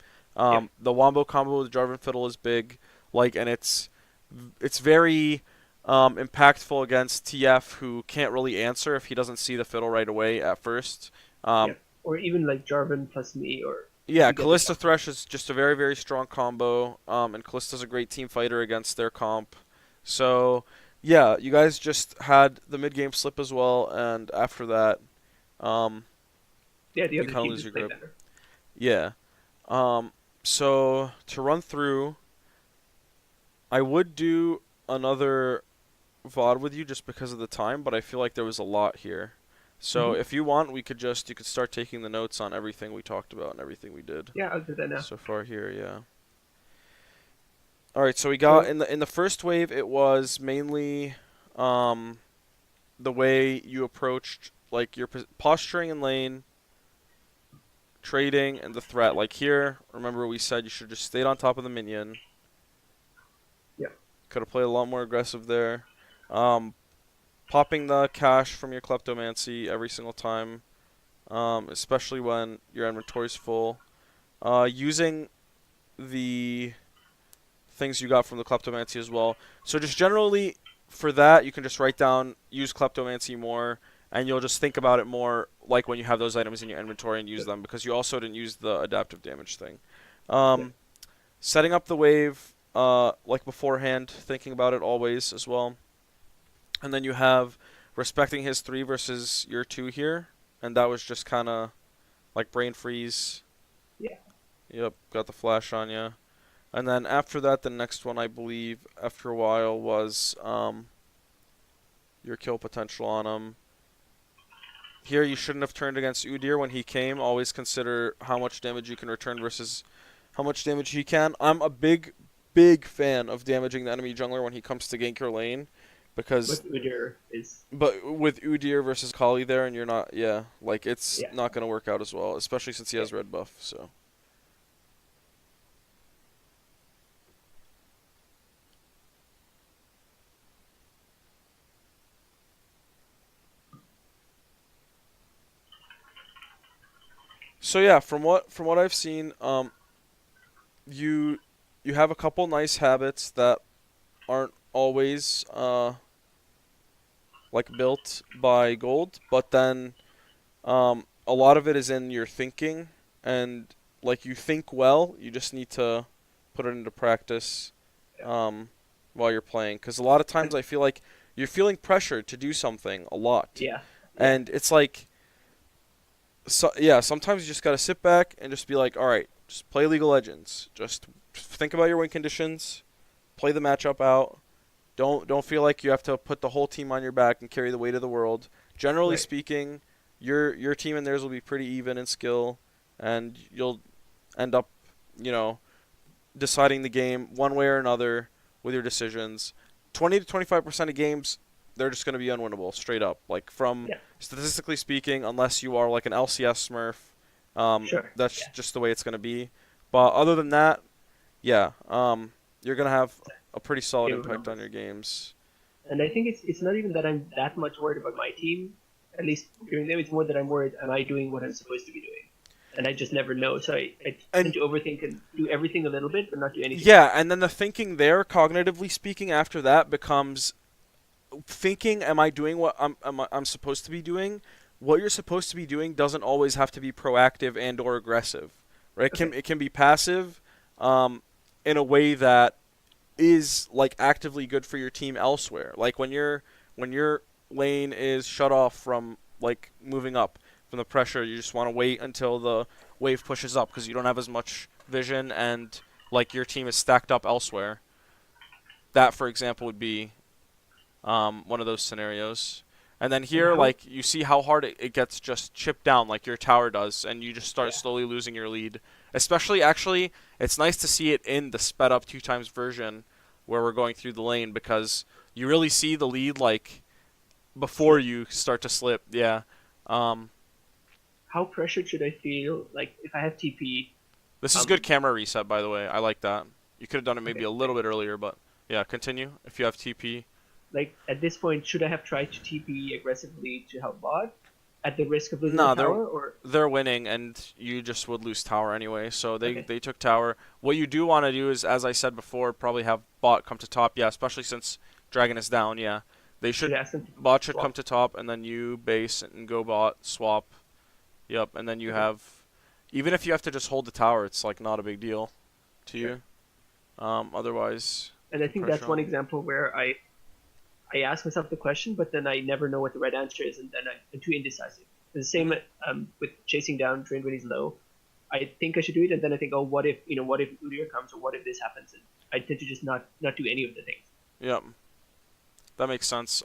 Yeah, The Wombo combo with Jarvan Fiddle is big, like, and it's very impactful against TF, who can't really answer if he doesn't see the fiddle right away at first. yeah, Um, or even like Jarvan plus me, or if yeah, we get the Callista jump. Thresh is just a very, very strong combo, and Callista's a great team fighter against their comp. So, yeah, you guys just had the mid game slip as well, and after that, um, Yeah, the you other kind of team lose just your played grip. better. Yeah. So, to run through, I would do another VOD with you just because of the time, but I feel like there was a lot here. So Hmm. if you want, you could start taking the notes on everything we talked about and everything we did Yeah, I'll do that now. so far here. Yeah. All right. So we got So in the first wave, it was mainly um, the way you approached like your posturing in lane, trading, and the threat. Like here, remember we said you should just stayed on top of the minion. yeah, Could have played a lot more aggressive there. Um, Popping the cash from your kleptomancy every single time, especially when your inventory's full. Using the things you got from the kleptomancy as well. So just generally for that, you can just write down use kleptomancy more, and you'll just think about it more like when you have those items in your inventory and use them, because you also didn't use the adaptive damage thing. yeah. Um, Setting up the wave like beforehand, thinking about it always as well. And then you have respecting his 3 versus your 2 here, and that was just kind of like brain freeze. Yeah. Yep, got the flash on you. And then after that, the next one I believe after a while was your kill potential on him. here you shouldn't have turned against Udyr when he came. Always consider how much damage you can return versus how much damage he can. I'm a big fan of damaging the enemy jungler when he comes to gank your lane, because But Udyr is but with Udyr versus Kali there, and you're not, yeah, like it's yeah not gonna work out as well, especially since he yeah. has red buff. So yeah, from what I've seen, you you have a couple nice habits that aren't always like built by gold, but then a lot of it is in your thinking, and like you think well, you just need to put it into practice Yeah. um, while you're playing. Because a lot of times And I feel like you're feeling pressured to do something a lot, yeah, yeah, and it's like, so yeah, sometimes you just gotta sit back and just be like, all right, just play League of Legends. Just think about your win conditions, play the matchup out. Don't feel like you have to put the whole team on your back and carry the weight of the world. Generally right. speaking, your team and theirs will be pretty even in skill, and you'll end up, you know, deciding the game one way or another with your decisions. 20 to 25% of games, they're just going to be unwinnable, straight up. Like, from Yeah, statistically speaking, unless you are like an LCS Smurf, sure. that's Yeah, just the way it's going to be. But other than that, yeah, you're going to have it's a a pretty solid game of impact on numbers. your games. And I think it's not even that I'm that much worried about my team. At least during them, it's more that I'm worried. Am I doing what I'm supposed to be doing? And I just never know. So I tend And to overthink and do everything a little bit, but not do anything yeah, else. and then the thinking there, cognitively speaking, after that becomes thinking, am I doing what I'm supposed to be doing? What you're supposed to be doing doesn't always have to be proactive and or aggressive, right? Okay. It can be passive, um, in a way that is like actively good for your team elsewhere. Like when your lane is shut off from like moving up from the pressure, you just want to wait until the wave pushes up because you don't have as much vision, and like your team is stacked up elsewhere. That, for example, would be one of those scenarios. And then And here, how? like, you see how hard it gets just chipped down, like your tower does, and you just start Yeah. slowly losing your lead. Especially, actually, it's nice to see it in the sped up 2 times version where we're going through the lane, because you really see the lead, like, before Slip. you start to slip. Yeah. Um, How pressured should I feel? Like if I have TP, this is good um, camera reset, by the way. I like that. You could have done it maybe okay, a little thanks. bit earlier, but yeah, continue if you have TP. Like at this point, should I have tried to TP aggressively to help bot at the risk of losing the No, tower? Or they're winning, and you just would lose tower anyway. So okay, they took tower. What you do want to do is, as I said before, probably have bot come to top. Yeah, especially since dragon is down. Yeah, they should should I ask them to bot should come swap? to top, and then you base and go bot swap. Yep, and then you Okay, have, even if you have to just hold the tower, it's like not a big deal to sure. you. Otherwise, And I think pressure that's one on. example where I ask myself the question, but then I never know what the right answer is, and then I'm too indecisive. The same Mhm. with chasing down Drain when he's low. I think I should do it, and then I think, oh, what if what if Udyr comes, or what if this happens? And I tend to just not do any of the things. Yep, that makes sense.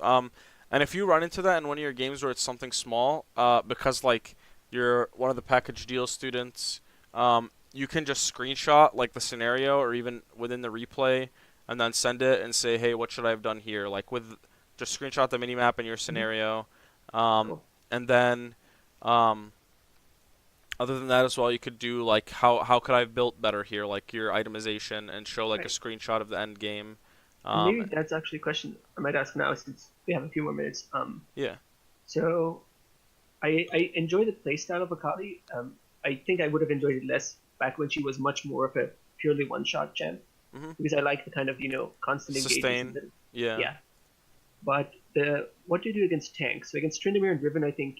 And if you run into that in one of your games where it's something small, because like you're one of the package deal students, you can just screenshot like the scenario or even within the replay, and then send it and say, hey, what should I have done here? Like with just screenshot the minimap in your Mm-hmm. scenario, um, Cool. and then um, other than that as well, you could do like how could I have built better here, like your itemization, and show like a Right. screenshot of the end game. And Um, maybe that's actually a question I might ask now since we have a few more minutes. yeah. So I enjoy the playstyle of Akali. I think I would have enjoyed it less back when she was much more of a purely one-shot champ Hmm. because I like the kind of constant engagements and Sustain. the Yeah. yeah. But the what do you do against tanks? So against Tryndamere and Riven, I think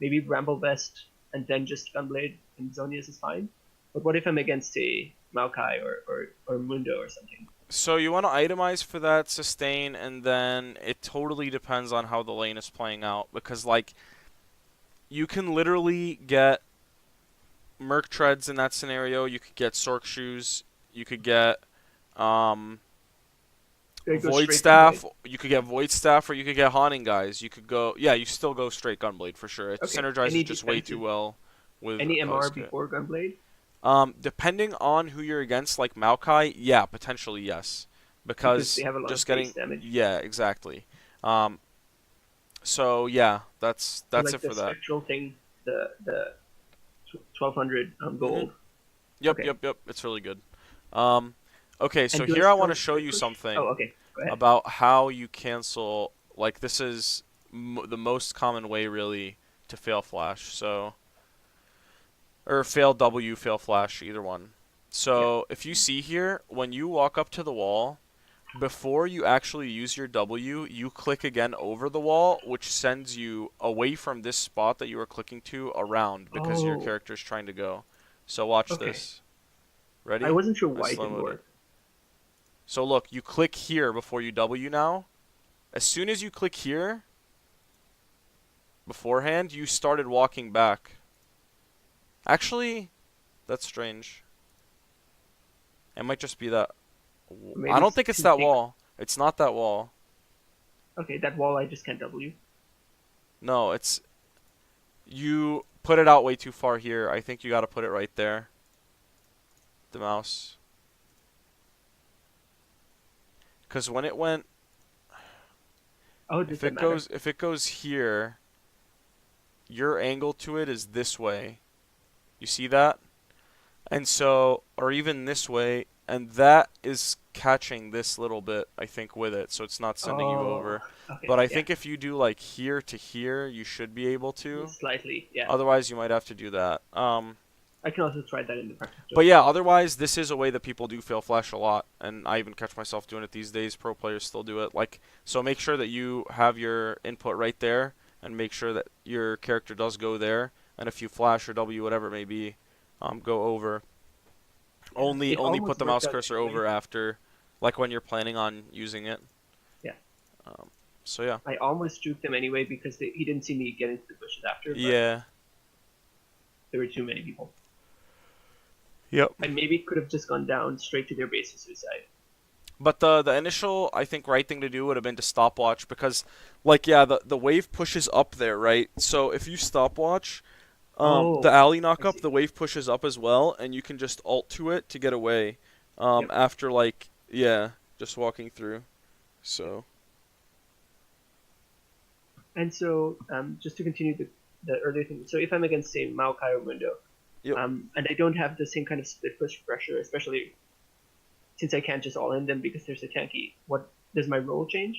maybe Bramble Vest and then just Gunblade and Zonius is fine. But what if I'm against say Maokai or Mundo or something? So you want to itemize for that sustain, and then it totally depends on how the lane is playing out, because like you can literally get Merc Treads in that scenario. You could get Sork Shoes. You could get um Do I go Void straight gunblade? Staff, you could get Void Staff or you could get Haunting Guys. You could go, yeah, you still go straight Gunblade for sure. It Okay. synergizes Any just way too defensive, well with any Akali's MR kit. before gunblade? Depending on who you're against, like Maokai, yeah, potentially yes, Because they because have a lot of just base getting, damage. yeah, exactly. Um, so yeah, So that's like it the for that. spectral thing, the 1200 hmm gold. Yep, Okay. yep, yep. It's really good. Um, okay, And so do I here I want still to show split you push? Oh, something okay. Go ahead. about how you cancel. Like this is the most common way really to fail flash. So or fail W, fail flash, either one. Yeah. So if you see here, when you walk up to the wall, before you actually use your W, you click again over the wall, which sends you away from this spot that you were clicking to around because your Oh, character's trying to go. So watch okay. this. I Ready? wasn't sure I why it slow didn't mode it. work. So look, you click here before you W now. As soon as you click here, beforehand, you started walking back. Actually, that's strange. It might just be that. I Maybe don't it's think it's too that thick. wall. It's not that wall. Okay, that wall I just can't W. No, it's you put it out way too far here. I think you got to put it right there. The mouse. Cuz when it went Oh, does that matter? if it goes here, your angle to it is this way. You see that? And so, or even this way, and that is catching this little bit, I think, with it, so it's not sending you Oh, over. But okay, I yeah. think if you do like here to here, you should be able to. Slightly, yeah. Otherwise, you might have to do that. I can also try that in the practice But job. yeah, otherwise, this is a way that people do fail flash a lot, and I even catch myself doing it these days. Pro players still do it. Like, so make sure that you have your input right there, and make sure that your character does go there. And if you flash or W, whatever it may be, go over. Yeah, it Only put almost the worked mouse out cursor anyway. over after, like when you're planning on using it. Yeah, Um, so yeah, I almost juked him anyway because he didn't see me get into the bushes after, but yeah, there were too many people. yep. I maybe could have just gone down straight to their base of suicide. But the initial, I think, right thing to do would have been to stopwatch because, like, yeah, the wave pushes up there, right? So if you stopwatch, the Oh, alley I knockup, see. the wave pushes up as well, and you can just alt to it to get away. Yep, After like, yeah, just walking through. yep. So, And so, just to continue the earlier thing, so if I'm against, say, Maokai or Window, yep. and I don't have the same kind of split push pressure, especially since I can't just all in them because there's a tanky, what does my role change?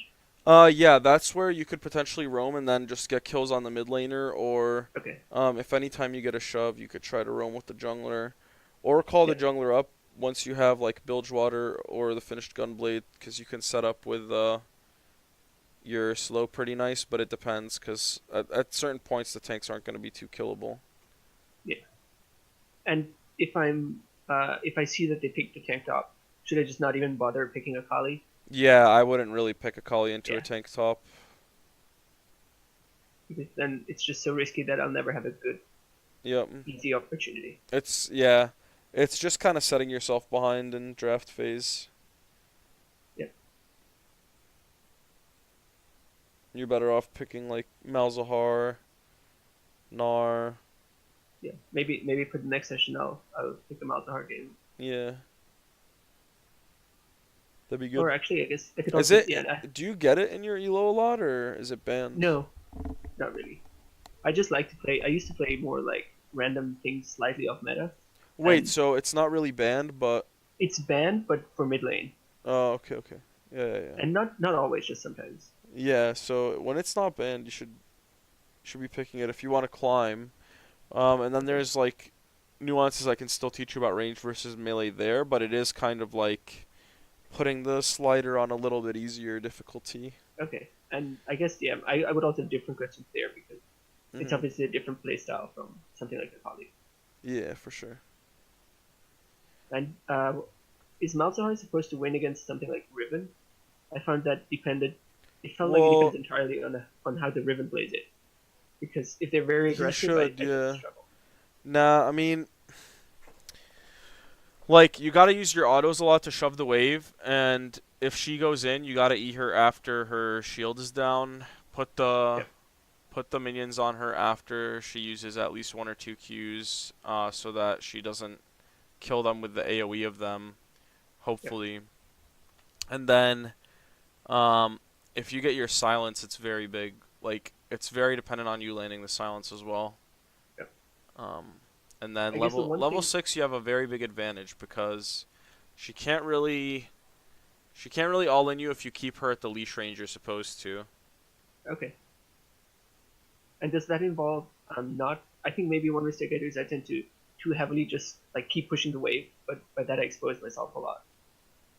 Yeah, that's where you could potentially roam and then just get kills on the mid laner, or Okay, if anytime you get a shove, you could try to roam with the jungler, or call the yeah, jungler up once you have like Bilgewater or the finished Gunblade, because you can set up with your slow pretty nice, but it depends, because at certain points the tanks aren't going to be too killable. yeah. And if I see that they pick the tank top, should I just not even bother picking Akali? Yeah, I wouldn't really pick Akali into a Yeah, tank top. because then it's just so risky that I'll never have a good, Yep. easy opportunity. It's yeah. It's just kind of setting yourself behind in draft phase. Yeah, You're better off picking like Malzahar, Nar. yeah. Maybe for the next session I'll pick them out the hard game. Yeah, that'd be good. Or actually, I guess I could Is also, it? yeah. Do you get it in your elo a lot, or is it banned? No, not really. I just like to play. I used to play more like random things slightly off meta, Wait, and so it's not really banned, but it's banned, but for mid lane, oh, okay, okay, yeah, yeah, yeah. and not always, just sometimes. Yeah, so when it's not banned, you should be picking it if you want to climb. And then Okay. there's like nuances I can still teach you about range versus melee there, but it is kind of like putting the slider on a little bit easier difficulty. Okay. And I guess, yeah, I would also have different questions there because it's hmm obviously a different playstyle from something like Akali. Yeah, for sure. And is Malzahar supposed to win against something like Riven? I found that depended. It felt like it depends Well, entirely on how the Riven plays it. Because if they're very he aggressive, I should, tend to yeah. struggle. Nah, I mean, Like, you gotta use your autos a lot to shove the wave, and if she goes in, you gotta E her after her shield is down. Put the Yep. put the minions on her after she uses at least one or two Qs, so that she doesn't kill them with the AoE of them, Yep. hopefully. And then, um, if you get your silence, it's very big. Like, it's very dependent on you landing the silence as well. Yep. Um, and then I guess the one level thing. 6, you have a very big advantage because she can't really she can't really all in you if you keep her at the leash range you're supposed to. Okay. And does that involve not? I think maybe one mistake I do is I tend to too heavily just like keep pushing the wave, but by that I expose myself a lot.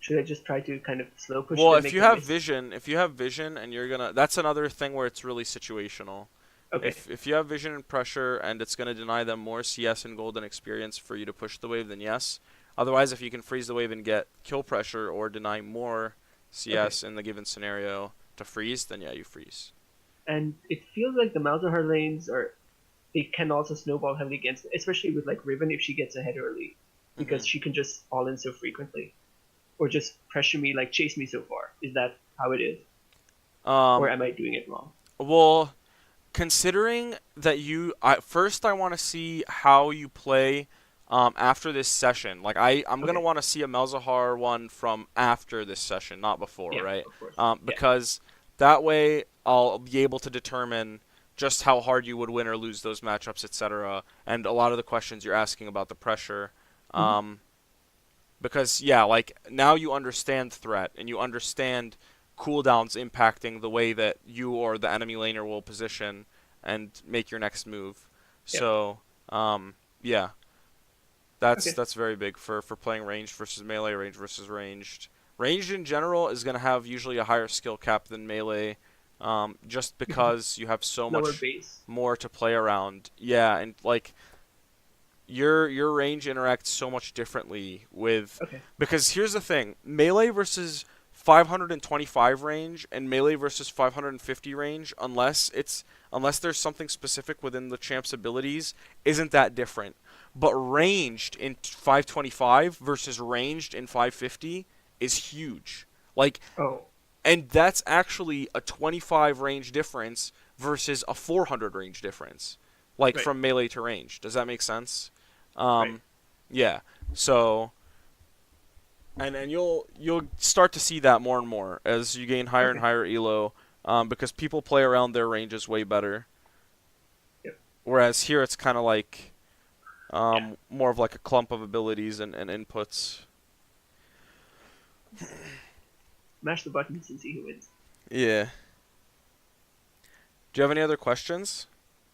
Should I just try to kind of slow push it Well, and make them miss? if you have vision and you're gonna, that's another thing where it's really situational. Okay. If you have vision and pressure and it's gonna deny them more CS and golden experience for you to push the wave, then yes. Otherwise, if you can freeze the wave and get kill pressure or deny more Okay. CS in the given scenario to freeze, then yeah, you freeze. And it feels like the Malzahar lanes are they can also snowball heavily against, especially with like Riven if she gets ahead early, because Mhm. she can just all in so frequently, or just pressure me, like chase me so far. Is that how it is, or Um. am I doing it wrong? Well, considering that first I want to see how you play after this session. Like I'm gonna Okay. want to see a Malzahar one from after this session, not before, Yeah, right? of course. Yeah. Because that way I'll be able to determine just how hard you would win or lose those matchups, etc. And a lot of the questions you're asking about the pressure. Mm-hmm. Um, because yeah, like now you understand threat and you understand cooldowns impacting the way that you or the enemy laner will position and make your next move. Yeah. So, yeah, that's Okay. that's very big for playing ranged versus melee, range versus ranged. Ranged in general is gonna have usually a higher skill cap than melee, just Because it's because you have so lower much base. more to play around. Yeah, and like your range interacts so much differently with, Okay. because here's the thing, melee versus 525 range and melee versus 550 range, unless there's something specific within the champ's abilities, isn't that different. But Yeah. ranged in 525 versus ranged in 550 is huge. Like, Oh. and that's actually a 25 range difference versus a 400 range difference, like Right. from melee to range. Does that make sense? Right. Um, yeah. So, and you'll start to see that more and more as you gain higher and Okay. higher elo, because people play around their ranges way better. Yep. Whereas here it's kind of like Yeah. more of like a clump of abilities and inputs. Mash the buttons and see who wins. Yeah. Do you have any other questions?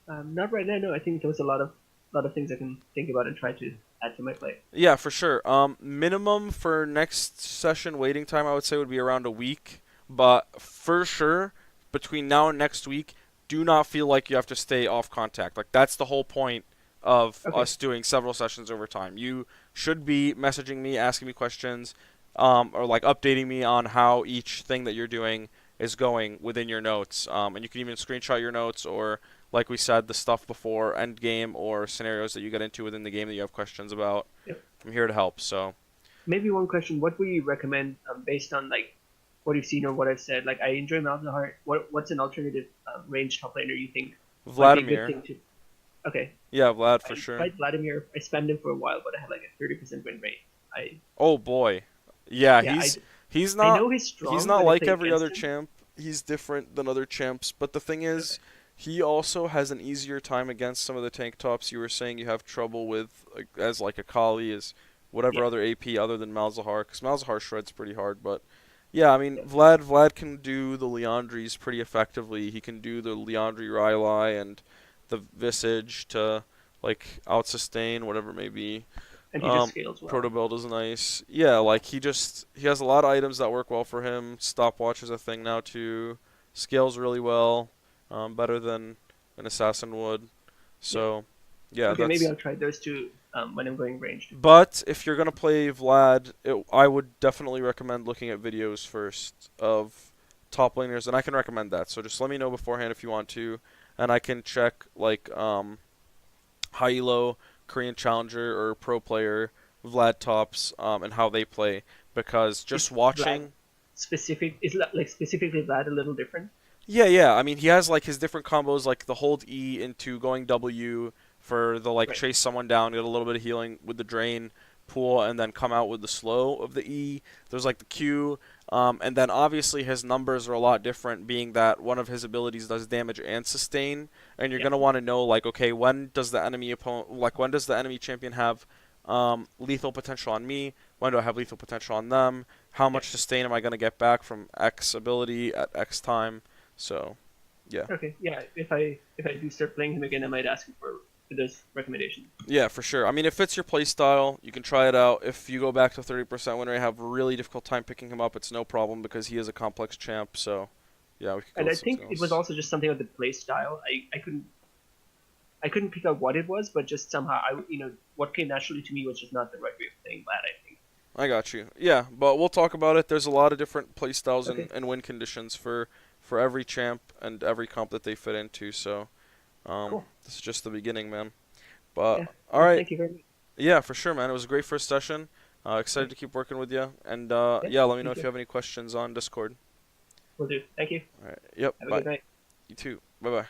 Not right now. No, I think there was a lot of things I can think about and try to add to my play. Yeah, for sure. Minimum for next session waiting time, I would say would be around a week. But for sure, between now and next week, do not feel like you have to stay off contact. Like that's the whole point of Okay. us doing several sessions over time. You should be messaging me, asking me questions, or like updating me on how each thing that you're doing is going within your notes. And you can even screenshot your notes or, like we said, the stuff before end game or scenarios that you get into within the game that you have questions about. Yep. I'm here to help. So Maybe one question: what would you recommend based on like what you've seen or what I've said? Like I enjoy Malzahar. What's an alternative range top laner you think might be a good Vladimir, thing to? Okay. yeah, Vlad for I sure. tried Vladimir. I spammed him for a while, but I had like a 30% win rate. I Oh boy, yeah, yeah. he's I not know he's he's strong not when I like play every against other him. champ. He's different than other champs. But the thing Okay. is, he also has an easier time against some of the tank tops you were saying you have trouble with, as like Akali, as whatever Yeah. other AP other than Malzahar, because Malzahar shreds pretty hard. But yeah, I mean Yeah. Vlad can do the Leandries pretty effectively. He can do the Leandri Rylai and the Visage to like out sustain whatever it may be. And he just Um, scales well. Protobelt is nice. Yeah, like he has a lot of items that work well for him. Stopwatch is a thing now too. Scales really well, better than an assassin would. Yeah. So, yeah, Okay. Maybe that's. I'll try those two when I'm going ranged. But if you're gonna play Vlad, I would definitely recommend looking at videos first of top laners, and I can recommend that. So just let me know beforehand if you want to, and I can check like high elo Korean challenger or pro player Vlad tops and how they play because just Is Vlad watching. specific? Is like specifically Vlad a little different? Yeah, yeah. I mean, he has like his different combos, like the hold E into going W for the like Right. chase someone down, get a little bit of healing with the drain, pool, and then come out with the slow of the E. There's like the Q, and then obviously his numbers are a lot different, being that one of his abilities does damage and sustain, and you're Yeah. gonna want to know like, okay, when does the enemy opponent, like when does the enemy champion have lethal potential on me? When do I have lethal potential on them? How Yeah. much sustain am I gonna get back from X ability at X time? So, yeah. Okay. Yeah. If I do start playing him again, I might ask him for those recommendations. Yeah, for sure. I mean, it fits your play style. You can try it out. If you go back to 30% win rate, have a really difficult time picking him up, it's no problem because he is a complex champ. So, yeah, we could go And with I something think it was else. also just something with the play style. I couldn't pick out what it was, but just somehow what came naturally to me was just not the right way of playing Vlad. I think. I got you. Yeah, but we'll talk about it. There's a lot of different play styles Okay. and win conditions for every champ and every comp that they fit into. So, Cool. this is just the beginning, man. But, Yeah. all Well, right. thank you very much. Yeah, for sure, man. It was a great first session. Yeah. Excited to keep working with you. And, Yeah. yeah, let me know Me if too. you have any questions on Discord. Will do. Thank you. All right. Yep. Have a Bye. good night. You too. Bye bye.